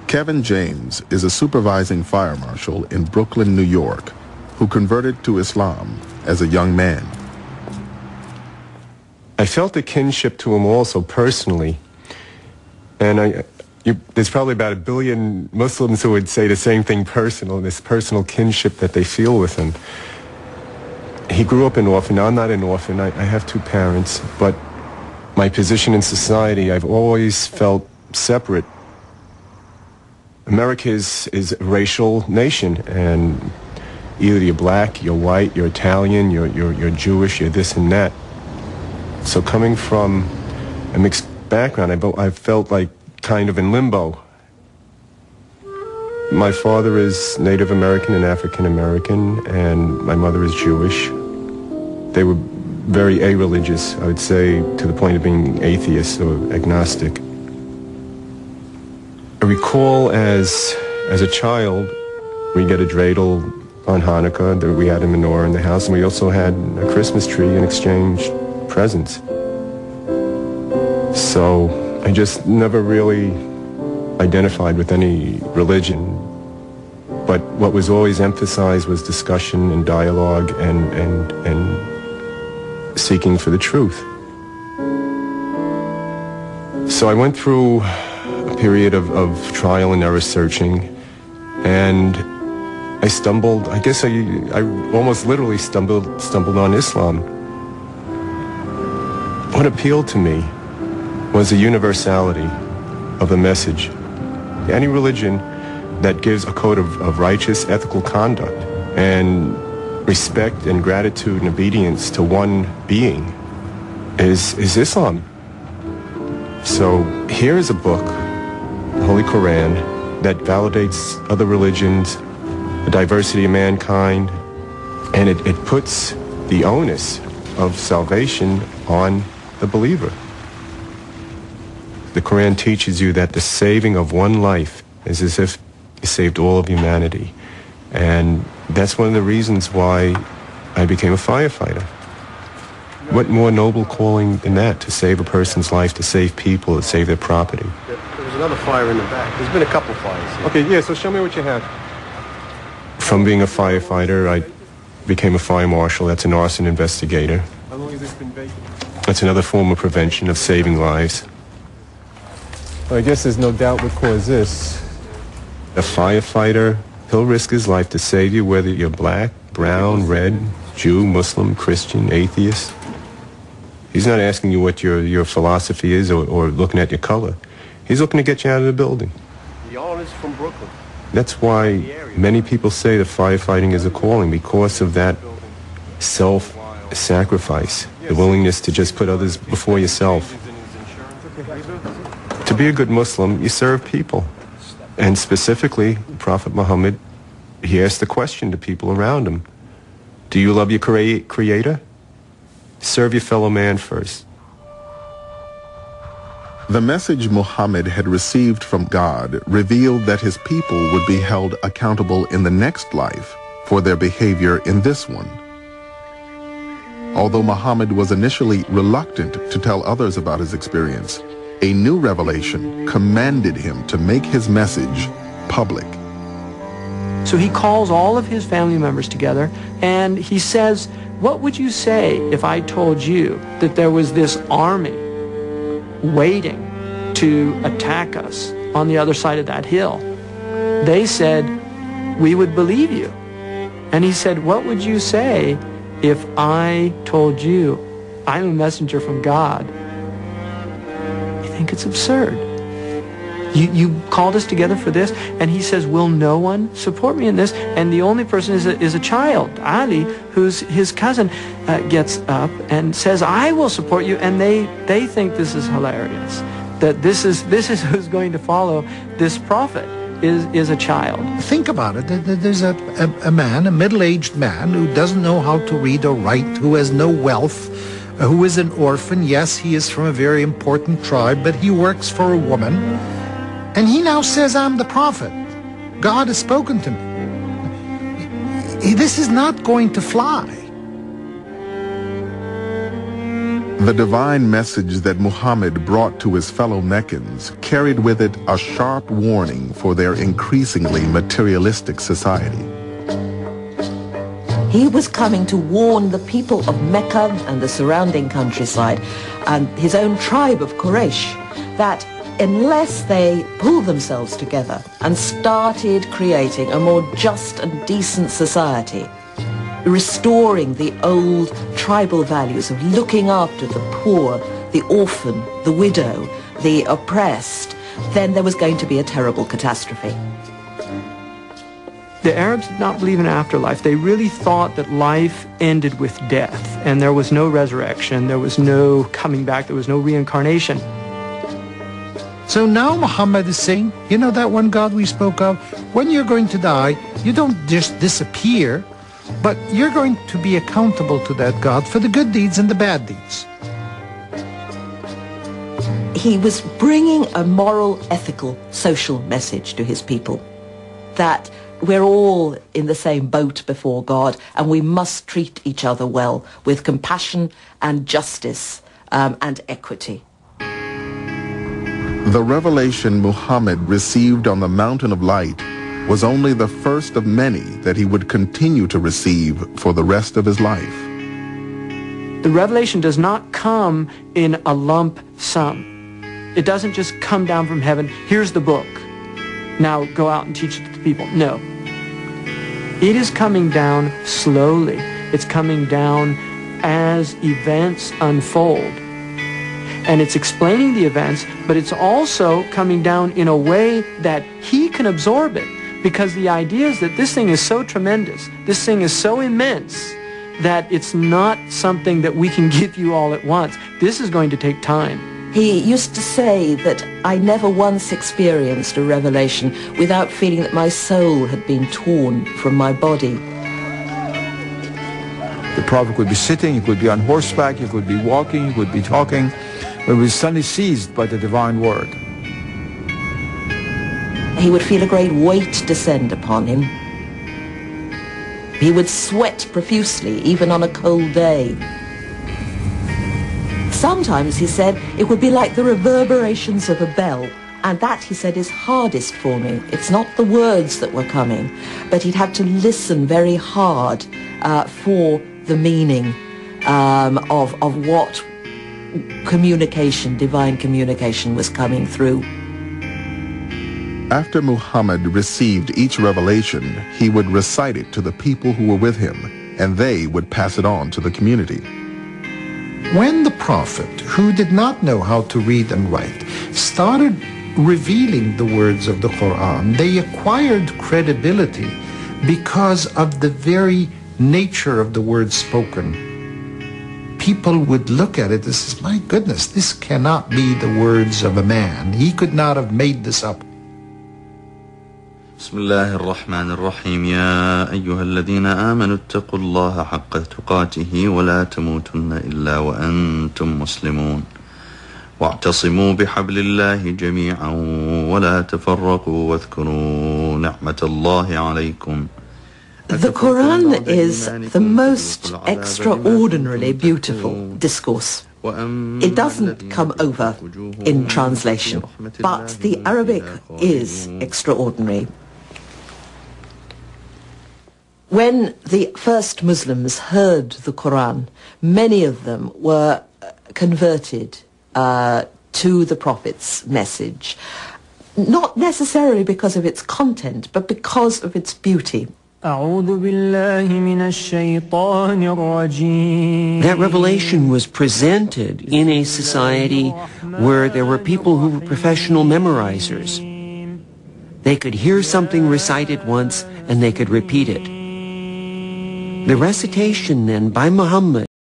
Kevin James is a supervising fire marshal in Brooklyn, New York, who converted to Islam as a young man. I felt a kinship to him also personally, and there's probably about 1 billion Muslims who would say the same thing personal, this personal kinship that they feel with him. He grew up an orphan. Now, I'm not an orphan. I have 2 parents, but my position in society, I've always felt separate. America is a racial nation, and either you're black, you're white, you're Italian, you're Jewish, you're this and that. So coming from a mixed background, I felt like kind of in limbo. My father is Native American and African American, and my mother is Jewish. They were very a-religious, I would say, to the point of being atheists or agnostic. I recall as a child, we get a dreidel on Hanukkah, that we had a menorah in the house, and we also had a Christmas tree and exchanged presents. So I just never really identified with any religion, but what was always emphasized was discussion and dialogue and seeking for the truth. So I went through a period of trial and error searching, and I stumbled, I guess I almost literally stumbled on Islam. What appealed to me was the universality of the message. Any religion that gives a code of righteous, ethical conduct and respect and gratitude and obedience to one being is Islam. So here is a book, the Holy Quran, that validates other religions, the diversity of mankind, and it puts the onus of salvation on the believer. The Quran teaches you that the saving of one life is as if you saved all of humanity. And that's one of the reasons why I became a firefighter. What more noble calling than that, to save a person's life, to save people, to save their property? There was another fire in the back. There's been a couple fires here. Okay, yeah, so show me what you have. From being a firefighter, I became a fire marshal. That's an arson investigator. How long has this been vacant? That's another form of prevention, of saving lives. Well, I guess there's no doubt what caused this. A firefighter, he'll risk his life to save you, whether you're black, brown, red, Jew, Muslim, Christian, atheist. He's not asking you what your philosophy is or looking at your color. He's looking to get you out of the building. Y'all is from Brooklyn. That's why many people say that firefighting is a calling, because of that self-sacrifice, the willingness to just put others before yourself. To be a good Muslim, you serve people. And specifically, Prophet Mohammed, he asked the question to people around him: do you love your Creator? Serve your fellow man first. The message Muhammad had received from God revealed that his people would be held accountable in the next life for their behavior in this one. Although Muhammad was initially reluctant to tell others about his experience, a new revelation commanded him to make his message public. So he calls all of his family members together and he says, what would you say if I told you that there was this army waiting to attack us on the other side of that hill? They said, we would believe you. And he said, what would you say if I told you I'm a messenger from God? You think it's absurd. You called us together for this? And he says, will no one support me in this? And the only person is a child, Ali, who's his cousin, gets up and says, I will support you. And they think this is hilarious, that this is who's going to follow this prophet is a child. Think about it. There's a man, a middle-aged man, who doesn't know how to read or write, who has no wealth, who is an orphan. Yes, he is from a very important tribe, but he works for a woman. And he now says, I'm the prophet. God has spoken to me. This is not going to fly. The divine message that Muhammad brought to his fellow Meccans carried with it a sharp warning for their increasingly materialistic society. He was coming to warn the people of Mecca and the surrounding countryside and his own tribe of Quraysh that unless they pulled themselves together and started creating a more just and decent society, restoring the old tribal values of looking after the poor, the orphan, the widow, the oppressed, then there was going to be a terrible catastrophe. The Arabs did not believe in afterlife. They really thought that life ended with death, and there was no resurrection, there was no coming back, there was no reincarnation. So now Muhammad is saying, you know that one God we spoke of? When you're going to die, you don't just disappear, but you're going to be accountable to that God for the good deeds and the bad deeds. He was bringing a moral, ethical, social message to his people that we're all in the same boat before God and we must treat each other well with compassion and justice and equity. The revelation Muhammad received on the Mountain of Light was only the first of many that he would continue to receive for the rest of his life. The revelation does not come in a lump sum. It doesn't just come down from heaven, here's the book, now go out and teach it to the people. No. It is coming down slowly. It's coming down as events unfold. And it's explaining the events, but it's also coming down in a way that he can absorb it. Because the idea is that this thing is so tremendous, this thing is so immense, that it's not something that we can give you all at once. This is going to take time. He used to say that I never once experienced a revelation without feeling that my soul had been torn from my body. The Prophet could be sitting, he could be on horseback, he could be walking, he could be talking, but he was suddenly seized by the divine word. He would feel a great weight descend upon him. He would sweat profusely, even on a cold day. Sometimes, he said, it would be like the reverberations of a bell. And that, he said, is hardest for me. It's not the words that were coming, but he'd have to listen very hard for the meaning of what communication, divine communication, was coming through. After Muhammad received each revelation, he would recite it to the people who were with him, and they would pass it on to the community. When the Prophet, who did not know how to read and write, started revealing the words of the Quran, they acquired credibility because of the very nature of the words spoken. People would look at it and say, my goodness, this cannot be the words of a man. He could not have made this up. بسم الله الرحمن الرحيم يا أيها الذين آمنوا اتقوا الله حق تقاته ولا تموتن إلا وأنتم مسلمون واعتصموا بحبل الله جميعا ولا تفرقوا واذكروا نعمة الله عليكم. The Quran is the most extraordinarily beautiful discourse. It doesn't come over in translation, but the Arabic is extraordinary. When the first Muslims heard the Quran, many of them were converted to the Prophet's message, not necessarily because of its content, but because of its beauty. That revelation was presented in a society where there were people who were professional memorizers. They could hear something recited once and they could repeat it. The recitation then by Muhammad